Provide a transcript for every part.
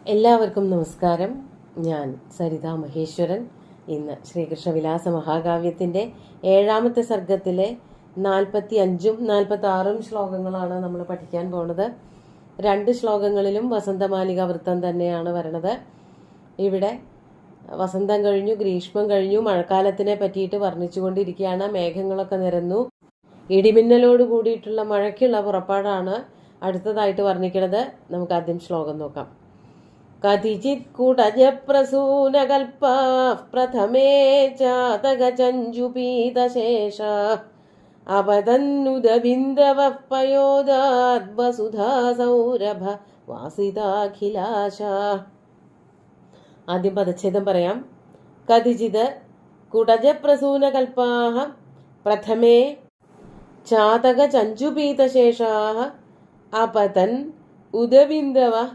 എല്ലാവർക്കും നമസ്കാരം. ഞാൻ സരിത മഹേശ്വരൻ. ഇന്ന് ശ്രീകൃഷ്ണവിലാസ മഹാകാവ്യത്തിൻ്റെ 7ാമത്തെ സർഗത്തിലെ 45ഉം 46ഉം ശ്ലോകങ്ങളാണ് നമ്മൾ പഠിക്കാൻ പോണത്. 2 ശ്ലോകങ്ങളിലും വസന്തമാലിക വൃത്തം തന്നെയാണ് വരണത്. ഇവിടെ വസന്തം കഴിഞ്ഞു, ഗ്രീഷ്മം കഴിഞ്ഞു, മഴക്കാലത്തിനെ പറ്റിയിട്ട് വർണ്ണിച്ചുകൊണ്ടിരിക്കുകയാണ്. മേഘങ്ങളൊക്കെ നിരന്നു, ഇടിമിന്നലോട് കൂടിയിട്ടുള്ള മഴയ്ക്കുള്ള പുറപ്പാടാണ് അടുത്തതായിട്ട് വർണ്ണിക്കുന്നത്. നമുക്ക് ആദ്യം ശ്ലോകം നോക്കാം. കതിചിത് കുടജപ്രസൂനകൽപാ പ്രഥമേ ചാതകചഞ്ജുപീതശേഷ അപതന്നുദബിന്ദവഃ പയോദാദ്വസുധാ സൗരഭ വാസിതാഖിലാശ. ആദ്യം പദച്ഛേദം പറയാം. കതിചിത് കുടജപ്രസൂനകൽപാഃ പ്രഥമേ ചാതകചഞ്ജുപീതശേഷാഃ അപതൻ ഉദബിന്ദവഃ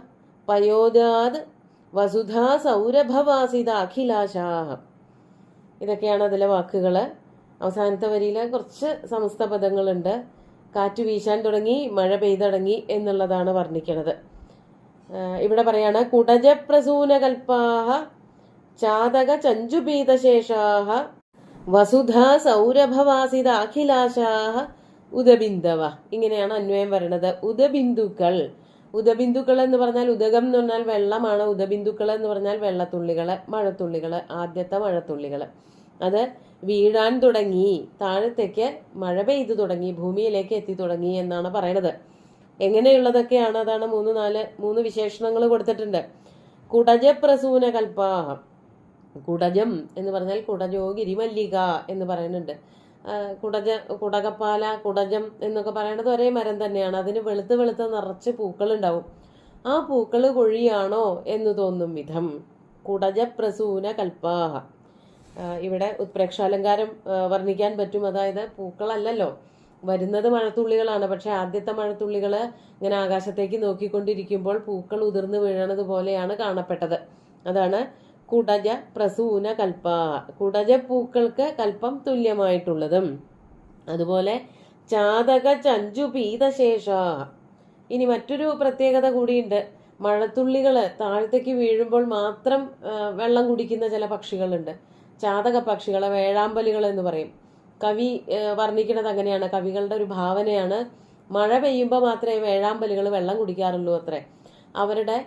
പയോദാത് വസുധാ സൗരഭവാസിത അഖിലാശാഹ. ഇതൊക്കെയാണ് അതിലെ വാക്കുകൾ. അവസാനത്തെ വരിയിൽ കുറച്ച് സമസ്ത പദങ്ങളുണ്ട്. കാറ്റ് വീശാൻ തുടങ്ങി, മഴ പെയ്തടങ്ങി എന്നുള്ളതാണ് വർണ്ണിക്കുന്നത്. ഇവിടെ പറയാണ് കുടജപ്രസൂനകൽപാഃ ചാതക ചഞ്ജുപീതശേഷാഃ വസുധാ സൗരഭവാസിത അഖിലാശാഹ ഉദബിന്ദവ. ഇങ്ങനെയാണ് അന്വയം വരുന്നത്. ഉദബിന്ദുക്കൾ, ഉദബിന്ദുക്കൾ എന്ന് പറഞ്ഞാൽ ഉദകം എന്ന് പറഞ്ഞാൽ വെള്ളമാണ്. ഉദബിന്ദുക്കൾ എന്ന് പറഞ്ഞാൽ വെള്ളത്തുള്ളികള്, മഴത്തുള്ളികള്, ആദ്യത്തെ മഴത്തുള്ളികള്. അത് വീഴാൻ തുടങ്ങി, താഴത്തേക്ക് മഴ പെയ്തു തുടങ്ങി, ഭൂമിയിലേക്ക് എത്തി തുടങ്ങി എന്നാണ് പറയണത്. എങ്ങനെയുള്ളതൊക്കെയാണ്? അതാണ് 3 വിശേഷണങ്ങൾ കൊടുത്തിട്ടുണ്ട്. കുടജപ്രസൂന കൽപാഹ. കുടജം എന്ന് പറഞ്ഞാൽ കുടജോ ഗിരിമല്ലിക എന്ന് പറയുന്നുണ്ട്. കുടകപ്പാല, കുടജം എന്നൊക്കെ പറയുന്നത് ഒരേ മരം തന്നെയാണ്. അതിന് വെളുത്ത് വെളുത്ത് നിറച്ച് പൂക്കളുണ്ടാവും. ആ പൂക്കൾ കൊഴിയാണോ എന്ന് തോന്നും വിധം കുടജപ്രസൂന കൽപാഹ. ഇവിടെ ഉത്പ്രേക്ഷാലങ്കാരം വർണ്ണിക്കാൻ പറ്റും. അതായത് പൂക്കളല്ലല്ലോ, വരുന്നത് മഴത്തുള്ളികളാണ്. പക്ഷെ ആദ്യത്തെ മഴത്തുള്ളികൾ ഇങ്ങനെ ആകാശത്തേക്ക് നോക്കിക്കൊണ്ടിരിക്കുമ്പോൾ പൂക്കൾ ഉതിർന്നു വീഴണത് പോലെയാണ് കാണപ്പെട്ടത്. അതാണ് കുടജ പ്രസൂന കൽപ്പ. കുടജ പൂക്കൾക്ക് കൽപ്പം തുല്യമായിട്ടുള്ളതും. അതുപോലെ ചാതക ചഞ്ചു പീതശേഷ. ഇനി മറ്റൊരു പ്രത്യേകത കൂടിയുണ്ട്. മഴത്തുള്ളികൾ താഴത്തേക്ക് വീഴുമ്പോൾ മാത്രം വെള്ളം കുടിക്കുന്ന ചില പക്ഷികളുണ്ട്. ചാതക പക്ഷികളെ വേഴാമ്പലുകൾ എന്ന് പറയും. കവി വർണ്ണിക്കുന്നത് അങ്ങനെയാണ്. കവികളുടെ ഒരു ഭാവനയാണ്. മഴ പെയ്യുമ്പോൾ മാത്രമേ വേഴാമ്പലുകൾ വെള്ളം കുടിക്കാറുള്ളൂ അത്രേ. അവരുടെ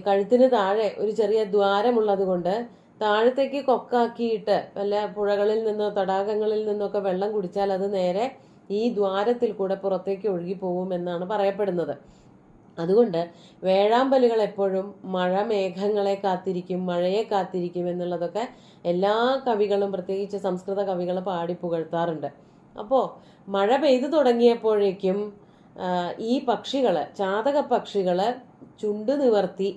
കഴുത്തിന് താഴെ ഒരു ചെറിയ ദ്വാരമുള്ളത് കൊണ്ട് താഴത്തേക്ക് കൊക്കാക്കിയിട്ട് വല്ല പുഴകളിൽ നിന്നോ തടാകങ്ങളിൽ നിന്നൊക്കെ വെള്ളം കുടിച്ചാൽ അത് നേരെ ഈ ദ്വാരത്തിൽ കൂടെ പുറത്തേക്ക് ഒഴുകി പോകും എന്നാണ് പറയപ്പെടുന്നത്. അതുകൊണ്ട് വേഴാമ്പലുകൾ എപ്പോഴും മേഘങ്ങളെ കാത്തിരിക്കും, മഴയെ കാത്തിരിക്കും എന്നുള്ളതൊക്കെ എല്ലാ കവികളും, പ്രത്യേകിച്ച് സംസ്കൃത കവികൾ പാടി പുകഴ്ത്താറുണ്ട്. അപ്പോൾ മഴ പെയ്തു തുടങ്ങിയപ്പോഴേക്കും ഈ പക്ഷികള്, ചാതക പക്ഷികള് ചുണ്ട് നിവർത്തി,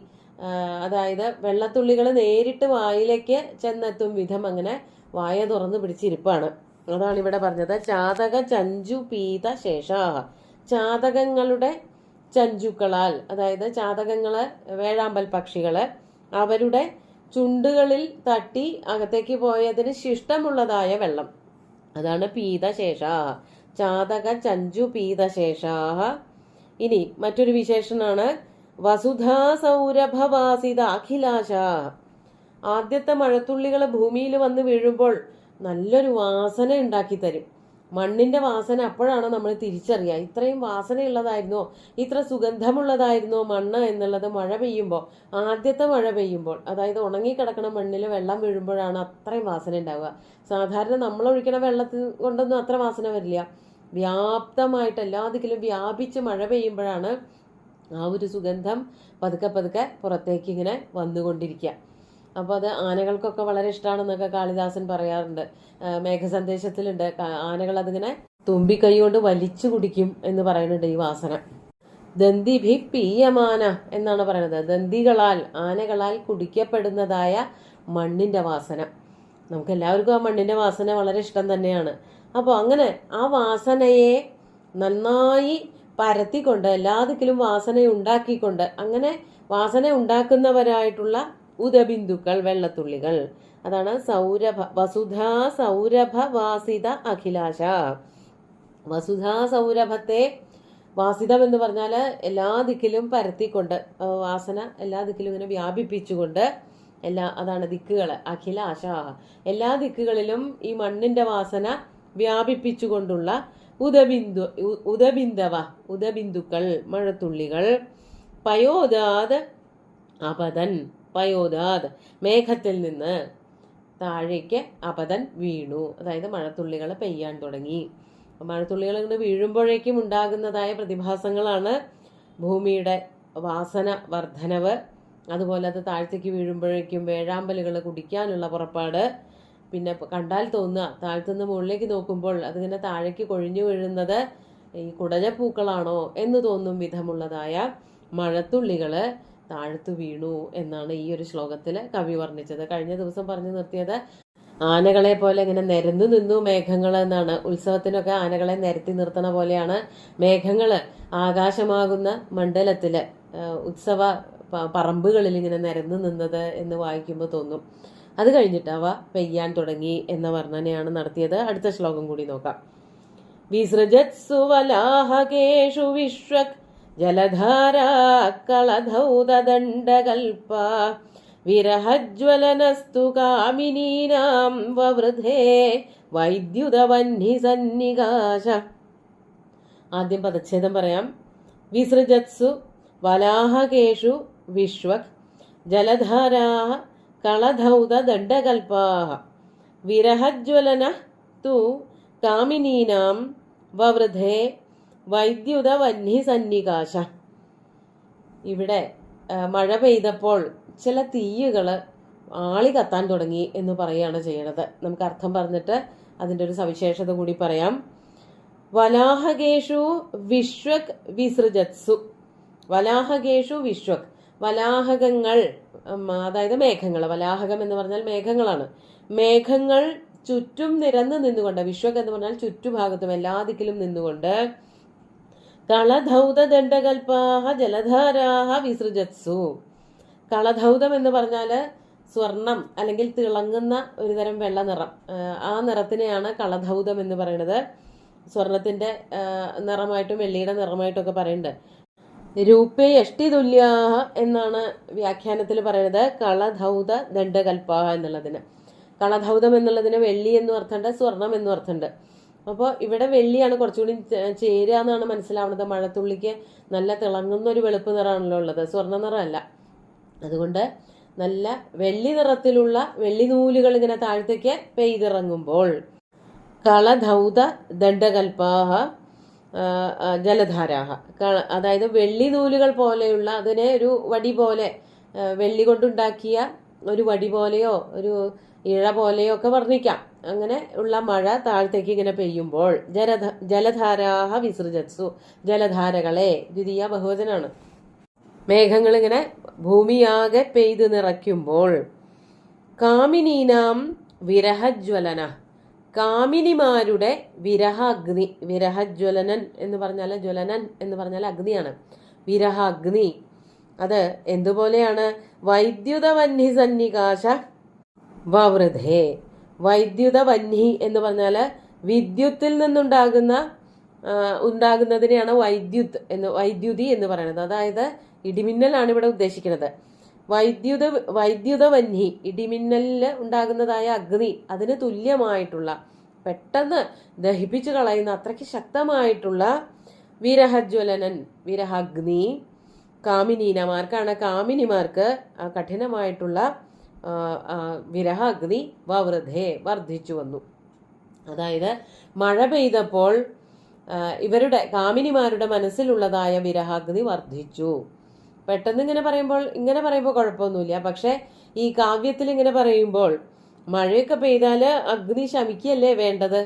അതായത് വെള്ളത്തുള്ളികൾ നേരിട്ട് വായിലേക്ക് ചെന്നെത്തും വിധം അങ്ങനെ വായ തുറന്ന് പിടിച്ചിരിപ്പാണ്. അതാണ് ഇവിടെ പറഞ്ഞത്. ചാതക ചഞ്ചു പീത ശേഷാഹ. ചാതകങ്ങളുടെ ചഞ്ചുക്കളാൽ, അതായത് ചാതകങ്ങള് വേഴാമ്പൽ പക്ഷികള് അവരുടെ ചുണ്ടുകളിൽ തട്ടി അകത്തേക്ക് പോയതിന് ശിഷ്ടമുള്ളതായ വെള്ളം, അതാണ് പീതശേഷാഹ. ചാതക ചഞ്ചു പീതശേഷാഹ. ഇനി മറ്റൊരു വിശേഷണാണ് വസുധാ സൗരഭവാസിത അഖിലാശ. ആദ്യത്തെ മഴത്തുള്ളികൾ ഭൂമിയിൽ വന്ന് വീഴുമ്പോൾ നല്ലൊരു വാസന ഉണ്ടാക്കി തരും. മണ്ണിന്റെ വാസന അപ്പോഴാണ് നമ്മൾ തിരിച്ചറിയുക. ഇത്രയും വാസനയുള്ളതായിരുന്നോ, ഇത്ര സുഗന്ധമുള്ളതായിരുന്നോ മണ്ണ് എന്നുള്ളത് മഴ പെയ്യുമ്പോൾ, ആദ്യത്തെ മഴ പെയ്യുമ്പോൾ, അതായത് ഉണങ്ങിക്കിടക്കണ മണ്ണിൽ വെള്ളം വീഴുമ്പോഴാണ് അത്രയും വാസന ഉണ്ടാവുക. സാധാരണ നമ്മൾ ഒഴിക്കണ വെള്ളത്തിൽ കൊണ്ടൊന്നും അത്ര വാസന വരില്ല. വ്യാപ്തമായിട്ട് എല്ലാ ദിക്കിലും വ്യാപിച്ച് മഴ പെയ്യുമ്പോഴാണ് ആ ഒരു സുഗന്ധം പതുക്കെ പതുക്കെ പുറത്തേക്ക് ഇങ്ങനെ വന്നുകൊണ്ടിരിക്കുക. അപ്പോൾ അത് ആനകൾക്കൊക്കെ വളരെ ഇഷ്ടമാണെന്നൊക്കെ കാളിദാസൻ പറയാറുണ്ട്. മേഘസന്ദേശത്തിലുണ്ട്, ആനകൾ അതിങ്ങനെ തുമ്പിക്കൈ കൊണ്ട് വലിച്ചു കുടിക്കും എന്ന് പറയുന്നുണ്ട് ഈ വാസന. ദന്തിഭി പീയമാന എന്നാണ് പറയുന്നത്. ദന്തികളാൽ, ആനകളാൽ കുടിക്കപ്പെടുന്നതായ മണ്ണിന്റെ വാസന. നമുക്ക് എല്ലാവർക്കും ആ മണ്ണിന്റെ വാസന വളരെ ഇഷ്ടം തന്നെയാണ്. അപ്പോൾ അങ്ങനെ ആ വാസനയെ നന്നായി പരത്തിക്കൊണ്ട്, എല്ലാ ദിക്കിലും വാസന ഉണ്ടാക്കിക്കൊണ്ട്, അങ്ങനെ വാസന ഉണ്ടാക്കുന്നവരായിട്ടുള്ള ഉദബിന്ദുക്കൾ, വെള്ളത്തുള്ളികൾ, അതാണ് വസുധാ സൗരഭ വാസിത അഖിലാശ. വസുധാ സൗരഭത്തെ വാസിതം എന്ന് പറഞ്ഞാൽ എല്ലാ ദിക്കിലും പരത്തിക്കൊണ്ട്, വാസന എല്ലാ ദിക്കിലും ഇങ്ങനെ വ്യാപിപ്പിച്ചുകൊണ്ട്, അതാണ് ദിക്കുകൾ. അഖിലാശാഹ, എല്ലാ ദിക്കുകളിലും ഈ മണ്ണിന്റെ വാസന വ്യാപിപ്പിച്ചുകൊണ്ടുള്ള ഉദബിന്ദുക്കൾ, മഴത്തുള്ളികൾ. പയോദാത് അപതൻ, പയോദാത് മേഘത്തിൽ നിന്ന് താഴേക്ക് അപതൻ വീണു, അതായത് മഴത്തുള്ളികൾ പെയ്യാൻ തുടങ്ങി. മഴത്തുള്ളികൾ ഇങ്ങനെ വീഴുമ്പോഴേക്കും ഉണ്ടാകുന്നതായ പ്രതിഭാസങ്ങളാണ് ഭൂമിയുടെ വാസന വർധനവ്, അതുപോലെ അത് താഴത്തേക്ക് വീഴുമ്പോഴേക്കും വേഴാമ്പലുകൾ കുടിക്കാനുള്ള പുറപ്പാട്. പിന്നെ കണ്ടാൽ തോന്നുക, താഴത്തുനിന്ന് മുകളിലേക്ക് നോക്കുമ്പോൾ അതിങ്ങനെ താഴേക്ക് കൊഴിഞ്ഞു വീഴുന്നത് ഈ കുടജപ്പൂക്കളാണോ എന്ന് തോന്നും വിധമുള്ളതായ മഴത്തുള്ളികൾ താഴത്തു വീണു എന്നാണ് ഈ ഒരു ശ്ലോകത്തിൽ കവി വർണ്ണിച്ചത്. കഴിഞ്ഞ ദിവസം പറഞ്ഞു നിർത്തിയത് ആനകളെ പോലെ ഇങ്ങനെ നിരന്നു നിന്നു മേഘങ്ങൾ എന്നാണ്. ഉത്സവത്തിനൊക്കെ ആനകളെ നിരത്തി നിർത്തണ പോലെയാണ് മേഘങ്ങൾ ആകാശമാകുന്ന മണ്ഡലത്തില് ഉത്സവ പറമ്പുകളിൽ ഇങ്ങനെ നിരന്നു നിന്നത് എന്ന് വായിക്കുമ്പോൾ തോന്നും. അത് കഴിഞ്ഞിട്ട് അവ പെയ്യാൻ തുടങ്ങി എന്ന വർണ്ണനയാണ് നടത്തിയത്. അടുത്ത ശ്ലോകം കൂടി നോക്കാം. വിസൃജത്സു വലാഹകേഷു വിശ്വക് ജലധാരാ കളധൗദണ്ഡകൽപ വിരഹജ്വലനസ്തു കാമിനീനാം വവൃധേ വൈദ്യുതവഹ്നി സന്നികാശ. ആദ്യം പദച്ഛേദം പറയാം. വിസൃജത്സു വലാഹകേഷു വിശ്വക് ജലധാരാഃ കളധൗദണ്ഡകൽപാഃ വിരഹജ്വലന തു കാമിനീനാം വവൃധേ വൈദ്യുതവഹ്നി സന്നികാശ. ഇവിടെ മഴ പെയ്തപ്പോൾ ചില തീയുകൾ ആളി കത്താൻ തുടങ്ങി എന്ന് പറയുകയാണ് ചെയ്യണത്. നമുക്ക് അർത്ഥം പറഞ്ഞിട്ട് അതിൻ്റെ ഒരു സവിശേഷത കൂടി പറയാം. വലാഹകേഷു വിശ്വക് വിസൃജത്സു. വലാഹകേഷു വിശ്വക്, വലാഹകങ്ങൾ അതായത് മേഘങ്ങൾ. വലാഹകം എന്ന് പറഞ്ഞാൽ മേഘങ്ങളാണ്. മേഘങ്ങൾ ചുറ്റും നിരന്ന് നിന്നുകൊണ്ട്, വിശ്വക് എന്ന് പറഞ്ഞാൽ ചുറ്റുഭാഗത്തും എല്ലാ ദിക്കിലും നിന്നുകൊണ്ട്, കളധൗദണ്ഡകൽപാഃ ജലധാരാഃ വിസൃജത്സു. കളധൗദം എന്ന് പറഞ്ഞാൽ സ്വർണം അല്ലെങ്കിൽ തിളങ്ങുന്ന ഒരു തരം വെള്ള നിറം. ആ നിറത്തിനെയാണ് കളധൗദം എന്ന് പറയുന്നത്. സ്വർണത്തിന്റെ നിറമായിട്ടും വെള്ളിയുടെ നിറമായിട്ടും ഒക്കെ പറയുന്നുണ്ട്. രൂപേ യഷ്ടിതുല്യാഹ എന്നാണ് വ്യാഖ്യാനത്തിൽ പറയുന്നത് കളധൗദ ദണ്ഡകൽപാഹ എന്നുള്ളതിന്. കളധൗദം എന്നുള്ളതിന് വെള്ളി എന്നും അർത്ഥമുണ്ട്, സ്വർണം എന്നും അർത്ഥമുണ്ട്. അപ്പോൾ ഇവിടെ വെള്ളിയാണ് കുറച്ചുകൂടി ചേരുക എന്നാണ് മനസ്സിലാവുന്നത്. മഴത്തുള്ളിക്ക് നല്ല തിളങ്ങുന്ന ഒരു വെളുപ്പ് നിറമാണല്ലോ ഉള്ളത്, സ്വർണ്ണ നിറമല്ല. അതുകൊണ്ട് നല്ല വെള്ളി നിറത്തിലുള്ള വെള്ളി നൂലുകൾ ഇങ്ങനെ താഴത്തേക്ക് പെയ്തിറങ്ങുമ്പോൾ കളധൗദ ദണ്ഡകൽപാഹ ജലധാരാഹ, അതായത് വെള്ളി നൂലുകൾ പോലെയുള്ള, അതിനെ ഒരു വടി പോലെ, വെള്ളി കൊണ്ടുണ്ടാക്കിയ ഒരു വടി പോലെയോ ഒരു ഇഴ പോലെയോ ഒക്കെ വർണ്ണിക്കാം. അങ്ങനെ ഉള്ള മഴ താഴത്തേക്ക് ഇങ്ങനെ പെയ്യുമ്പോൾ ജലധാരാഹ വിസൃജത്സു, ജലധാരകളെ, ദ്വിതീയ ബഹുവചനാണ്. മേഘങ്ങൾ ഇങ്ങനെ ഭൂമിയാകെ പെയ്ത് നിറയ്ക്കുമ്പോൾ കാമിനീനാം വിരഹജ്വലന, കാമിനിമാരുടെ വിരഹാഗ്നി. വിരഹജ്വലനൻ എന്ന് പറഞ്ഞാൽ, ജ്വലനൻ എന്ന് പറഞ്ഞാൽ അഗ്നിയാണ്. വിരഹാഗ്നി അത് എന്തുപോലെയാണ്? വൈദ്യുതവഹ്നി സന്നികാശ വവൃധേ. വൈദ്യുതവഹ്നി എന്ന് പറഞ്ഞാൽ വിദ്യുത്തിൽ ഉണ്ടാകുന്നതിനെയാണ് വൈദ്യുതി എന്ന് പറയുന്നത്. അതായത് ഇടിമിന്നലാണ് ഇവിടെ ഉദ്ദേശിക്കുന്നത്. വൈദ്യുതവഹ്നി, ഇടിമിന്നലിൽ ഉണ്ടാകുന്നതായ അഗ്നി, അതിന് തുല്യമായിട്ടുള്ള, പെട്ടെന്ന് ദഹിപ്പിച്ചു കളയുന്ന അത്രയ്ക്ക് ശക്തമായിട്ടുള്ള വിരഹജ്വലനൻ, വിരഹാഗ്നി കാമിനീനമാർക്കാണ്. കാമിനിമാർക്ക് കഠിനമായിട്ടുള്ള വിരഹാഗ്നി വവൃധേ വർദ്ധിച്ചു വന്നു. അതായത് മഴ പെയ്തപ്പോൾ ഇവരുടെ കാമിനിമാരുടെ മനസ്സിലുള്ളതായ വിരഹാഗ്നി വർദ്ധിച്ചു. പെട്ടെന്ന് ഇങ്ങനെ പറയുമ്പോൾ കുഴപ്പമൊന്നുമില്ല. പക്ഷെ ഈ കാവ്യത്തിൽ ഇങ്ങനെ പറയുമ്പോൾ മഴയൊക്കെ പെയ്താൽ അഗ്നി ശമിക്കുകയല്ലേ വേണ്ടത്?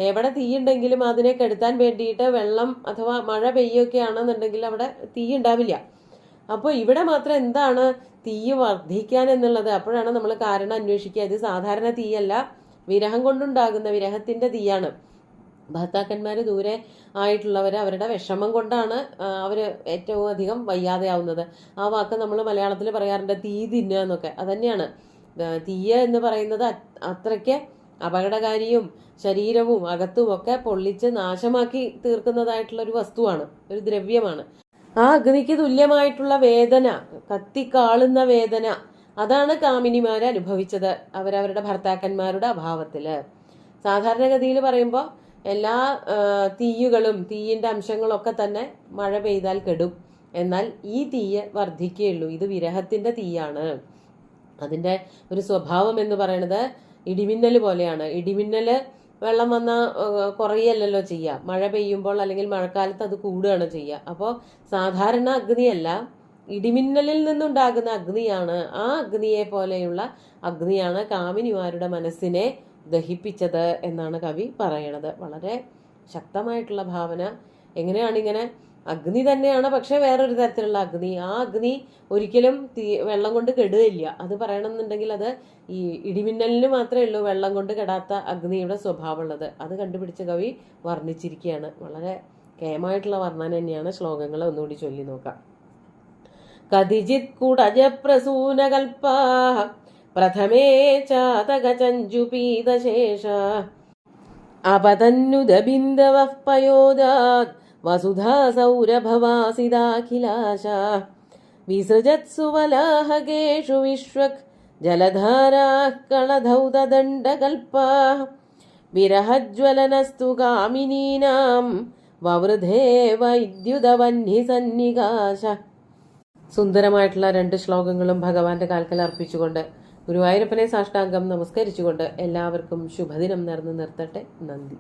എവിടെ തീയുണ്ടെങ്കിലും അതിനെ കെടുത്താൻ വേണ്ടിയിട്ട് വെള്ളം അഥവാ മഴ പെയ്യൊക്കെ ആണെന്നുണ്ടെങ്കിൽ അവിടെ തീ ഉണ്ടാവില്ല. അപ്പോൾ ഇവിടെ മാത്രം എന്താണ് തീയ് വർദ്ധിക്കാൻ എന്നുള്ളത്? അപ്പോഴാണ് നമ്മൾ കാരണം അന്വേഷിക്കുക. ഇത് സാധാരണ തീയല്ല, വിരഹം കൊണ്ടുണ്ടാകുന്ന വിരഹത്തിന്റെ തീയാണ്. ഭർത്താക്കന്മാർ ദൂരെ ആയിട്ടുള്ളവർ അവരുടെ വിഷമം കൊണ്ടാണ് അവർ ഏറ്റവും അധികം വയ്യാതെയാവുന്നത്. ആ വാക്ക് നമ്മൾ മലയാളത്തിൽ പറയാറുണ്ട്, തീ തിന്നുക എന്നൊക്കെ. അതന്നെയാണ് തീയ എന്ന് പറയുന്നത്. അത്രയ്ക്ക് അപകടകാരിയും ശരീരവും അകത്തുമൊക്കെ പൊള്ളിച്ച് നാശമാക്കി തീർക്കുന്നതായിട്ടുള്ള ഒരു വസ്തുവാണ്, ഒരു ദ്രവ്യമാണ്. ആ അഗ്നിക്ക് തുല്യമായിട്ടുള്ള വേദന, കത്തിക്കാളുന്ന വേദന, അതാണ് കാമിനിമാർ അനുഭവിച്ചത് അവരവരുടെ ഭർത്താക്കന്മാരുടെ അഭാവത്തില്. സാധാരണഗതിയിൽ പറയുമ്പോൾ എല്ലാ തീയുകളും തീയിന്റെ അംശങ്ങളൊക്കെ തന്നെ മഴ പെയ്താൽ കെടും. എന്നാൽ ഈ തീയ് വർദ്ധിക്കുകയുള്ളൂ. ഇത് വിരഹത്തിന്റെ തീയാണ്. അതിന്റെ ഒരു സ്വഭാവം എന്ന് പറയുന്നത് ഇടിമിന്നൽ പോലെയാണ്. ഇടിമിന്നല് വെള്ളം വന്ന കുറയല്ലല്ലോ ചെയ്യുക, മഴ പെയ്യുമ്പോൾ അല്ലെങ്കിൽ മഴക്കാലത്ത് അത് കൂടുകയാണ് ചെയ്യുക. അപ്പോൾ സാധാരണ അഗ്നിയല്ല, ഇടിമിന്നലിൽ നിന്നുണ്ടാകുന്ന അഗ്നിയാണ്. ആ അഗ്നിയെ പോലെയുള്ള അഗ്നിയാണ് കാമിനിമാരുടെ മനസ്സിനെ ദഹിപ്പിച്ചത് എന്നാണ് കവി പറയണത്. വളരെ ശക്തമായിട്ടുള്ള ഭാവന. എങ്ങനെയാണ് ഇങ്ങനെ അഗ്നി തന്നെയാണ്, പക്ഷെ വേറൊരു തരത്തിലുള്ള അഗ്നി. ആ അഗ്നി ഒരിക്കലും വെള്ളം കൊണ്ട് കെടുകയില്ല. അത് പറയണമെന്നുണ്ടെങ്കിൽ അത് ഈ ഇടിമിന്നലിന് മാത്രമേ ഉള്ളൂ വെള്ളം കൊണ്ട് കെടാത്ത അഗ്നിയുടെ സ്വഭാവമുള്ളത്. അത് കണ്ടുപിടിച്ച കവി വർണ്ണിച്ചിരിക്കുകയാണ്. വളരെ കേമായിട്ടുള്ള വർണ്ണന തന്നെയാണ്. ശ്ലോകങ്ങൾ ഒന്നുകൂടി ചൊല്ലി നോക്കാം. കതിചിത് കുടജപ്രസൂനകൽപ്പാ പ്രഥമേ ചാതകചഞ്ജുപീതശേഷ അപതന്നുദബിന്ദവഃ പയോദാത് വസുധാ സൗരഭവാസിദാഖിലാശ വിസൃജത്സു വലാഹകേഷു വിശ്വക് ജലധാരാഃ കളധൗതദണ്ഡകൽപ്പാഃ വിരഹജ്വലനസ്തു കാമിനീനാം വവൃധേ വൈദ്യുതവഹ്നിസന്നികാശ. സുന്ദരമായിട്ടുള്ള 2 ശ്ലോകങ്ങളും ഭഗവാന്റെ കാൽക്കൽ അർപ്പിച്ചുകൊണ്ട് ഗുരുവായൂരപ്പനെ സാഷ്ടാംഗം നമസ്കരിച്ചുകൊണ്ട് എല്ലാവർക്കും ശുഭദിനം നേർന്നു നിർത്തട്ടെ. നന്ദി.